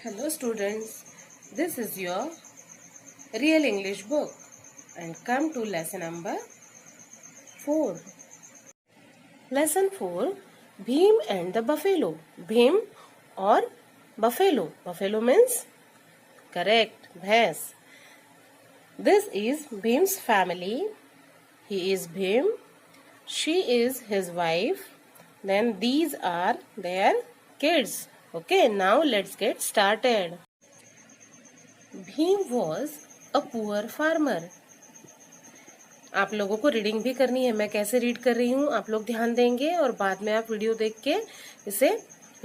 Hello students, this is your real English book and come to lesson number 4. Lesson 4, Bhim and the Buffalo. Bhim or Buffalo. Buffalo means correct, bhains. This is Bhim's family. He is Bhim. She is his wife. Then these are their kids. Okay, now let's get started. Bhim was a poor farmer. आप लोगों को reading भी करनी है. मैं कैसे read कर रही हूँ आप लोग ध्यान देंगे और बाद में आप वीडियो देख के इसे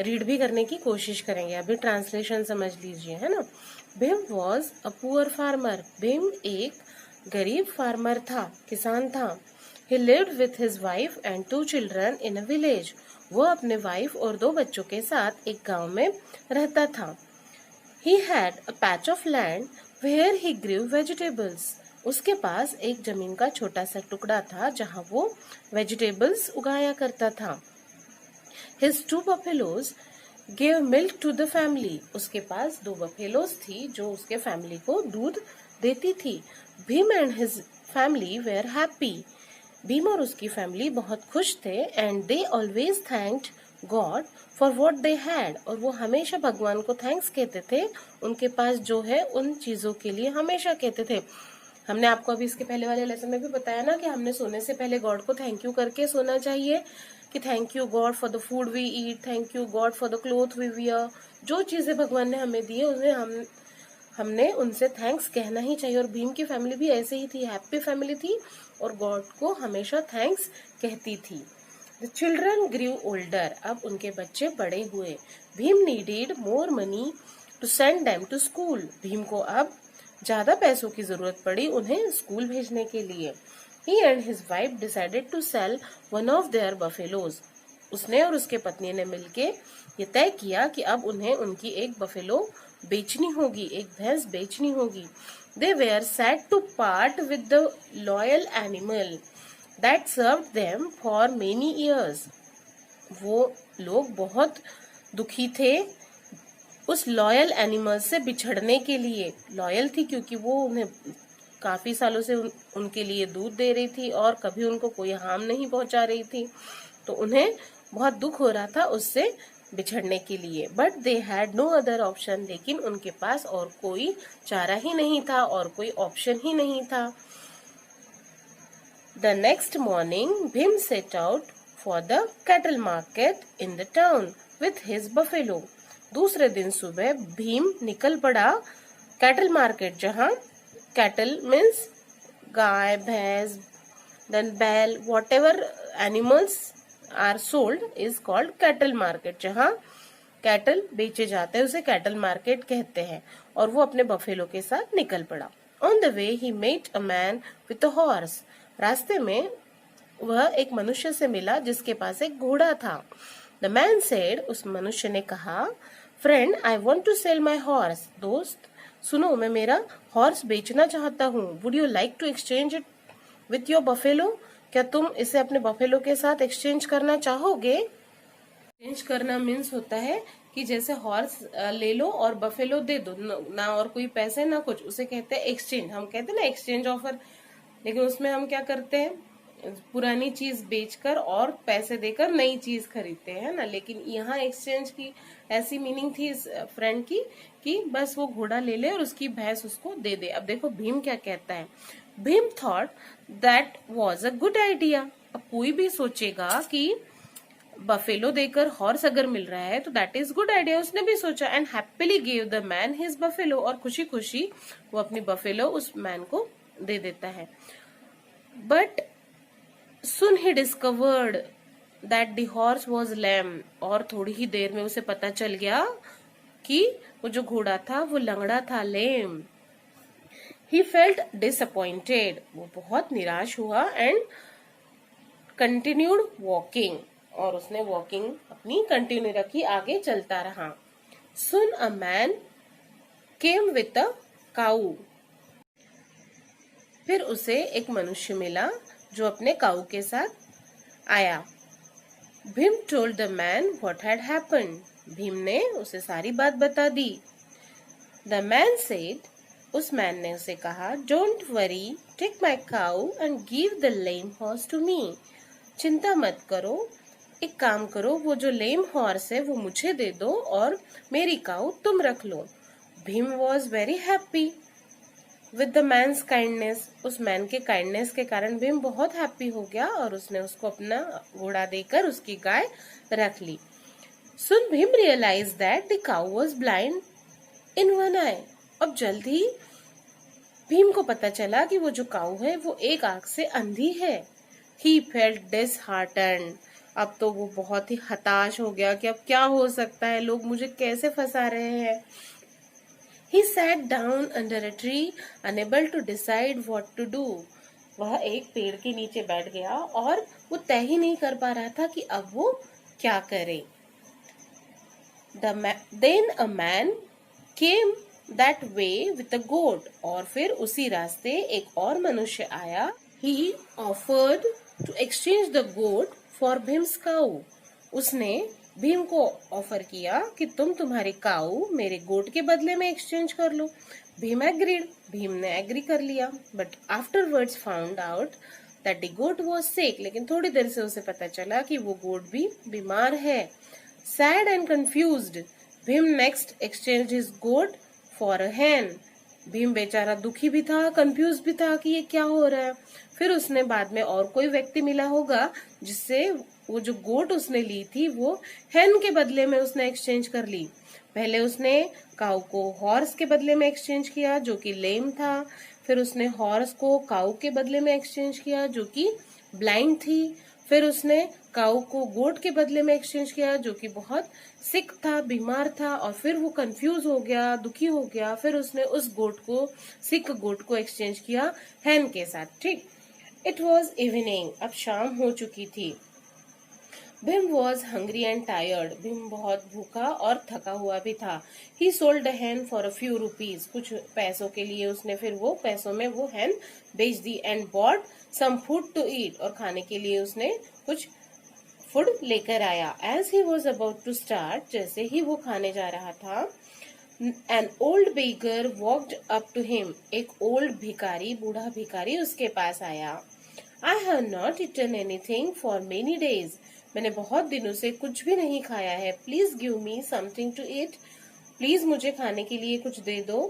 रीड भी करने की कोशिश करेंगे. अभी ट्रांसलेशन समझ लीजिए, है ना. Bhim was a poor farmer. Bhim एक गरीब फार्मर था, किसान था. ही lived with his wife and 2 children in a village. वो अपने वाइफ और 2 बच्चों के साथ एक गांव में रहता था. He had a patch of land where he grew vegetables. उसके पास एक जमीन का छोटा सा टुकड़ा था जहाँ वो वेजिटेबल्स उगाया करता था. His 2 buffaloes gave milk to the family. उसके पास 2 बफेलोस थी जो उसके फैमिली को दूध देती थी. Bhim and his family were happy. Bhim और उसकी फैमिली बहुत खुश थे and they always thanked God for what they had. और वो हमेशा भगवान को थैंक्स कहते थे उनके पास जो है उन चीजों के लिए हमेशा कहते थे. हमने आपको अभी इसके पहले वाले लेसन में भी बताया ना कि हमने सोने से पहले गॉड को थैंक यू करके सोना चाहिए कि thank you God for the food we eat, thank you God for the cloth we wear. जो चीजें भगवान ने हमें दी है उन्हें हमने उनसे थैंक्स कहना ही चाहिए. और भीम की फैमिली भी ऐसे ही थी, हैप्पी फैमिली थी और गॉड को हमेशा थैंक्स कहती थी. The children grew older. अब उनके बच्चे बड़े हुए. Bhim needed more money to send them to school. Bhim को अब ज्यादा पैसों की जरूरत पड़ी उन्हें स्कूल भेजने के लिए. He and his wife decided to sell one of their buffaloes. उसने और उसके पत्नी ने मिलके ये तय किया कि अब उन्हें उनकी एक बफेलो बेचनी होगी, एक भैंस बेचनी होगी. They were sad to part with the loyal animal that served them for many years. वो लोग बहुत दुखी थे उस लॉयल एनिमल से बिछड़ने के लिए. लॉयल थी क्योंकि वो उन्हें काफी सालों से उनके लिए दूध दे रही थी और कभी उनको कोई हार्म नहीं पहुंचा रही थी. तो उन्हें बहुत दुख हो रहा था उससे बिछड़ने के लिए. But they had no other option. लेकिन उनके पास और कोई चारा ही नहीं था और कोई ऑप्शन ही नहीं था. The next morning Bhim set out for the cattle market in the town with his buffalo. दूसरे दिन सुबह भीम निकल पड़ा कैटल मार्केट, जहाँ कैटल मीन्स गाय, भैंस, देन बैल, whatever animals are sold is called cattle market. जहाँ कैटल बेचे जाते हैं उसे कैटल मार्केट कहते हैं. और वो अपने बफेलो के साथ निकल पड़ा. On the way he met a man with a horse. रास्ते में वह एक मनुष्य से मिला जिसके पास एक घोड़ा था. The man said. उस मनुष्य ने कहा, friend I want to sell my horse. दोस्त सुनो, मैं मेरा हॉर्स बेचना चाहता हूँ. Would you like to exchange it with your buffalo. क्या तुम इसे अपने बफेलो के साथ एक्सचेंज करना चाहोगे. एक्सचेंज करना मीन्स होता है कि जैसे हॉर्स ले लो और बफेलो दे दो, ना और कोई पैसे ना कुछ, उसे कहते हैं एक्सचेंज. हम कहते हैं ना एक्सचेंज ऑफर, लेकिन उसमें हम क्या करते हैं, पुरानी चीज बेचकर और पैसे देकर नई चीज खरीदते हैं ना. लेकिन यहाँ एक्सचेंज की ऐसी मीनिंग थी इस फ्रेंड की कि बस वो घोड़ा ले ले और उसकी भैंस उसको दे दे. अब देखो भीम क्या कहता है. Bhim thought that was a good idea. अब कोई भी सोचेगा कि बफेलो देकर हॉर्स अगर मिल रहा है तो दैट इज गुड आइडिया. उसने भी सोचा and happily give the man his buffalo. और खुशी खुशी वो अपनी बफेलो उस मैन को दे देता है. But soon he discovered that the horse was lame. और थोड़ी ही देर में उसे पता चल गया कि वो जो घोड़ा था वो लंगड़ा था, लेम. He felt disappointed. वो बहुत निराश हुआ एंड continued walking. और उसने वॉकिंग अपनी कंटिन्यू रखी, आगे चलता रहा. Soon a man came with a cow. फिर उसे एक मनुष्य मिला जो अपने काऊ के साथ आया. Bhim told the man what had happened. Bhim ने उसे सारी बात बता दी. द मैन सेड, उस मैन ने उसे कहा, don't worry, take my cow and give the lame horse to me. चिंता मत करो, एक काम करो, वो जो लेम हॉर्स है वो मुझे दे दो और मेरी काउ तुम रख लो। Bhim was very happy with the man's kindness. उस मैन के काइंडनेस के कारण भीम बहुत हैप्पी हो गया और उसने उसको अपना घोड़ा देकर उसकी गाय रख ली। Soon Bhim realised that the cow was blind in one eye. अब जल्द ही भीम को पता चला कि वो जो काऊ है वो एक आंख से अंधी है। He felt disheartened. अब तो वो बहुत ही हताश हो गया कि अब क्या हो सकता है, लोग मुझे कैसे फंसा रहे हैं। He sat down under a tree, unable to decide what to do. वह एक पेड़ के नीचे बैठ गया और वो तय ही नहीं कर पा रहा था कि अब वो क्या करे। Then a man came that way with a goat. और फिर उसी रास्ते एक और मनुष्य आया। He offered to exchange the goat for Bhim's cow. उसने भीम को ऑफर किया कि तुम तुम्हारी काऊ मेरे गोट के बदले में एक्सचेंज कर लो। भीम एग्रीड। भीम ने एग्री कर लिया। But afterwards found out that the goat was sick. लेकिन थोड़ी देर से उसे पता चला कि वो गोट भी बीमार है। Sad and confused, Bhim next exchange his goat for a hen. Bhim बेचारा दुखी भी था, कंफ्यूज भी था कि ये क्या हो रहा है। फिर उसने बाद में और कोई व्यक्ति मिला होगा जिससे वो जो गोट उसने ली थी वो hen के बदले में उसने एक्सचेंज कर ली। पहले उसने काऊ को हॉर्स के बदले में एक्सचेंज किया जो कि लेम था। फिर उसने हॉर्स को काऊ के बदले में एक्सचेंज किया जो कि ब्लाइंड थी। फिर उसने काऊ को गोट के बदले में एक्सचेंज किया जो कि बहुत सिक था, बीमार था। और फिर वो कंफ्यूज हो गया, दुखी हो गया। फिर उसने उस गोट को, सिक गोट को एक्सचेंज किया hen के साथ। ठीक। इट वॉज इवनिंग, अब शाम हो चुकी थी। Bhim was hungry and tired. Bhim बहुत भूखा और थका हुआ भी था। ही sold a hen for a few rupees. कुछ पैसों के लिए उसने फिर वो पैसों में वो hen बेच दी। And bought some food to eat. और खाने के लिए उसने कुछ फूड लेकर आया। As he was about to start, जैसे ही वो खाने जा रहा था, an old beggar walked up to him. एक ओल्ड भिखारी, बूढ़ा भिखारी उसके पास आया। I have not eaten anything for many days. मैंने बहुत दिनों से कुछ भी नहीं खाया है। Please give me something to eat. Please मुझे खाने के लिए कुछ दे दो।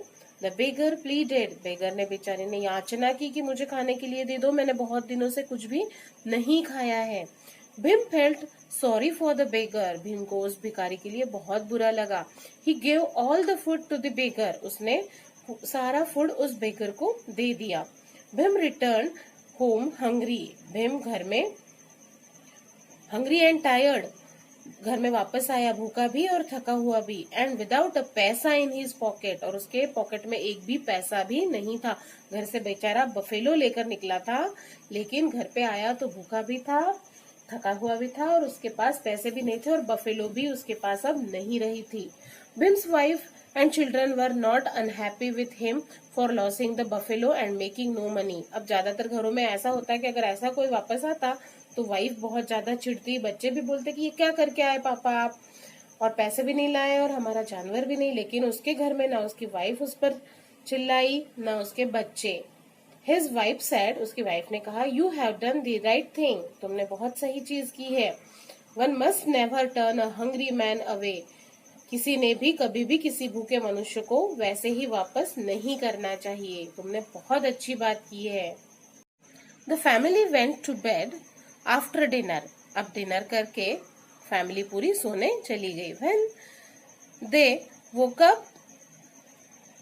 The beggar pleaded. बेगर ने, बेचारे ने याचना की कि मुझे खाने के लिए दे दो, मैंने बहुत दिनों से कुछ भी नहीं खाया है। Bhim felt sorry for the beggar. Bhim को उस भिखारी के लिए बहुत बुरा लगा। He gave all the food to the beggar. उसने सारा फूड उस बेगर को दे दिया। Bhim return home hungry. Bhim घर में हंग्री एंड टायर्ड, घर में वापस आया भूखा भी और थका हुआ भी। एंड विदाउट अ पैसा इन हिज पॉकेट। और उसके पॉकेट में एक भी पैसा भी नहीं था। घर से बेचारा बफेलो लेकर निकला था, लेकिन घर पे आया तो भूखा भी था, थका हुआ भी था और उसके पास पैसे भी नहीं थे और बफेलो भी उसके पास अब नहीं रही थी। Bim's wife and children were not unhappy with him for losing the buffalo and making no money. अब ज्यादातर घरों में ऐसा होता है कि अगर ऐसा कोई वापस आता तो वाइफ बहुत ज्यादा चिढ़ती, बच्चे भी बोलते कि ये क्या करके आए पापा आप, और पैसे भी नहीं लाए और हमारा जानवर भी नहीं। लेकिन उसके घर में ना उसकी वाइफ उस पर चिल्लाई ना उसके बच्चे। His wife said, उसकी वाइफ ने कहा, You have done the right thing. तुमने बहुत सही चीज की है। One must never turn a hungry man away. किसी ने भी कभी भी किसी भूखे मनुष्य को वैसे ही वापस नहीं करना चाहिए। तुमने बहुत अच्छी बात की है। The family went to bed after dinner. अब डिनर करके फैमिली पूरी सोने चली गई। When they woke up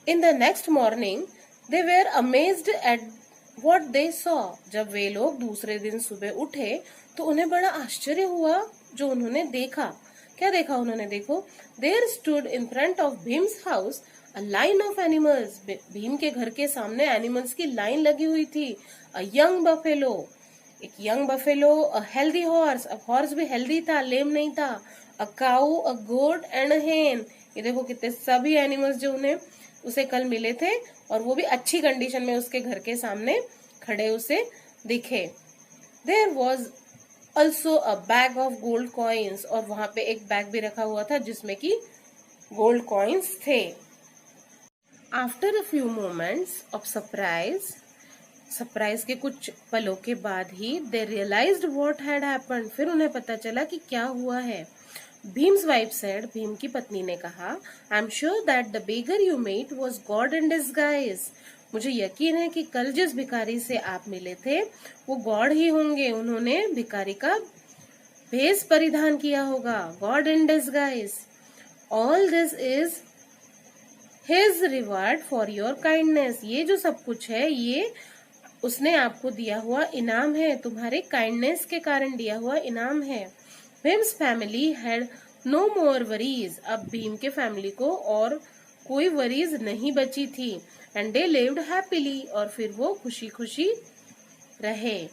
in the next morning, they were amazed at what they saw. जब वे लोग दूसरे दिन सुबह उठे तो उन्हें बड़ा आश्चर्य हुआ जो उन्होंने देखा। क्या देखा उन्होंने? देखो, there stood in front of Bhim's house a line of animals. Bhim के घर के सामने एनिमल्स की लाइन लगी हुई थी। अ यंग बफेलो, एक young buffalo, a healthy horse, अब हॉर्स भी हेल्दी था, लेम नहीं था, अ काऊ, अ गोट एंड अ हेन। ये देखो कितने सभी एनिमल्स जो उन्हें उसे कल मिले थे और वो भी अच्छी कंडीशन में उसके घर के सामने खड़े उसे दिखे। There was also a bag of gold coins. और वहां पे एक बैग भी रखा हुआ था जिसमें कि गोल्ड कॉइन्स थे। After a few moments of surprise के कुछ पलों के बाद ही दे रियलाइज्ड व्हाट हैड हैपेंड, फिर उन्हें पता चला कि क्या हुआ है। भीम्स वाइफ सेड, भीम की पत्नी ने कहा, I am sure that the beggar you met was God in disguise, मुझे यकीन है कि कल जिस भिखारी से आप मिले थे वो गॉड ही होंगे, उन्होंने भिखारी का भेष परिधान किया होगा, God in disguise. All this is his reward for your kindness, ये जो सब कुछ है ये उसने आपको दिया हुआ इनाम है, तुम्हारे काइंडनेस के कारण दिया हुआ इनाम है। Bhim's family had no more worries, अब भीम के फैमिली को और कोई वरीज नहीं बची थी। एंड दे लिव्ड हैप्पीली, और फिर वो खुशी खुशी रहे।